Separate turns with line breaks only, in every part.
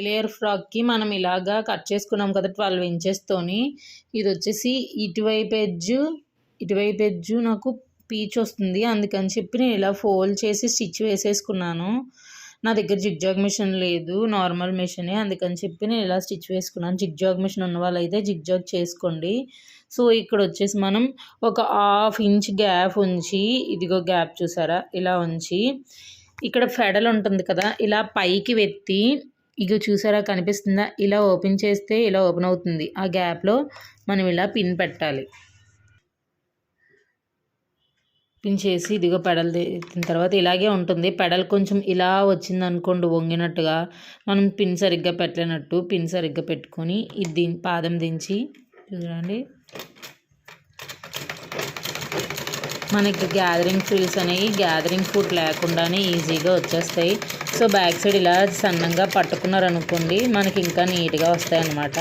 Layer ఫ్రాక్కి మనం ఇలాగా cut చేసుకున్నాం కదా 12 ఇంచెస్తోని. ఇది వచ్చేసి ఇటువైపు ఎడ్జు నాకు పీచ్ వస్తుంది, అందుకని చెప్పి నేను ఇలా ఫోల్డ్ చేసి స్టిచ్ వేసేసుకున్నాను. నా దగ్గర జిగ్జాగ్ మిషన్ లేదు, నార్మల్ మిషనే, అందుకని చెప్పి నేను ఇలా స్టిచ్ వేసుకున్నాను. జిగ్జాగ్ మిషన్ ఉన్న వాళ్ళైతే జిగ్జాగ్ చేసుకోండి. సో ఇక్కడ వచ్చేసి మనం ఒక 1/2 ఇంచ్ గ్యాప్ ఉంచి, ఇదిగో గ్యాప్ చూసారా, ఇలా ఉంచి ఇక్కడ ఫెడల్ ఉంటుంది కదా, ఇలా పైకి వెత్తి, ఇగో చూసారా కనిపిస్తుందా, ఇలా ఓపెన్ చేస్తే ఇలా ఓపెన్ అవుతుంది. ఆ గ్యాప్లో మనం ఇలా పిన్ పెట్టాలి. పిన్ చేసి ఇదిగో పెడల్ తీసిన తర్వాత ఇలాగే ఉంటుంది. పెడల్ కొంచెం ఇలా వచ్చింది అనుకోండి వంగినట్టుగా, మనం పిన్ సరిగ్గా పెట్టలేనట్టు పిన్ సరిగ్గా పెట్టుకొని ఇది పాదం దించి చూడండి, మనకి గ్యాదరింగ్ ఫ్రిల్స్ అనేవి గ్యాదరింగ్ ఫుట్ లేకుండానే ఈజీగా వచ్చేస్తాయి. సో బ్యాక్ సైడ్ ఇలా సన్నంగా పట్టుకున్నారనుకోండి మనకి ఇంకా నీట్గా వస్తాయి అన్నమాట.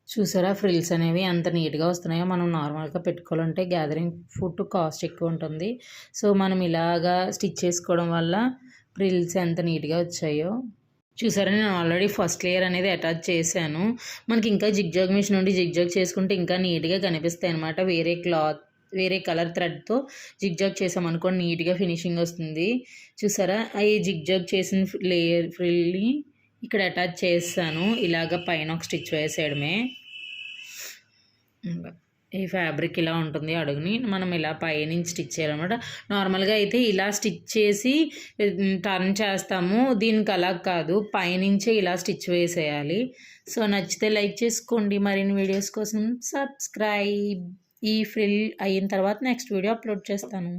చూసారా ఫ్రిల్స్ అనేవి ఎంత నీట్గా వస్తున్నాయో. మనం నార్మల్గా పెట్టుకోవాలంటే గ్యాదరింగ్ ఫుట్ కాస్ట్ ఎక్కువ ఉంటుంది. సో మనం ఇలాగా స్టిచ్ చేసుకోవడం వల్ల ఫ్రిల్స్ ఎంత నీట్గా వచ్చాయో చూసారా. నేను ఆల్రెడీ ఫస్ట్ లేయర్ అనేది అటాచ్ చేశాను. మనకి ఇంకా జిగ్జాగ్ మిషన్ నుండి జిగ్జాగ్ చేసుకుంటే ఇంకా నీట్గా కనిపిస్తాయి అనమాట. వేరే కలర్ థ్రెడ్తో జిగ్జాగ్ చేసామనుకోండి నీట్గా ఫినిషింగ్ వస్తుంది. చూసారా, ఈ జిగ్జాగ్ చేసిన లేయర్ ఫ్రిల్ని ఇక్కడ అటాచ్ చేస్తాను. ఇలాగ పైన ఒక స్టిచ్ వేసేయడమే. ఈ ఫ్యాబ్రిక్ ఇలా ఉంటుంది అడుగుని, మనం ఇలా పైనుంచి స్టిచ్ చేయాలన్నమాట. నార్మల్గా అయితే ఇలా స్టిచ్ చేసి టర్న్ చేస్తాము, దీనికి అలా కాదు, పైనుంచే ఇలా స్టిచ్ వేసేయాలి. సో నచ్చితే లైక్ చేసుకోండి, మరిన్ని వీడియోస్ కోసం సబ్స్క్రైబ్. ఈ ఫ్రిల్ అయిన తర్వాత నెక్స్ట్ వీడియో అప్లోడ్ చేస్తాను.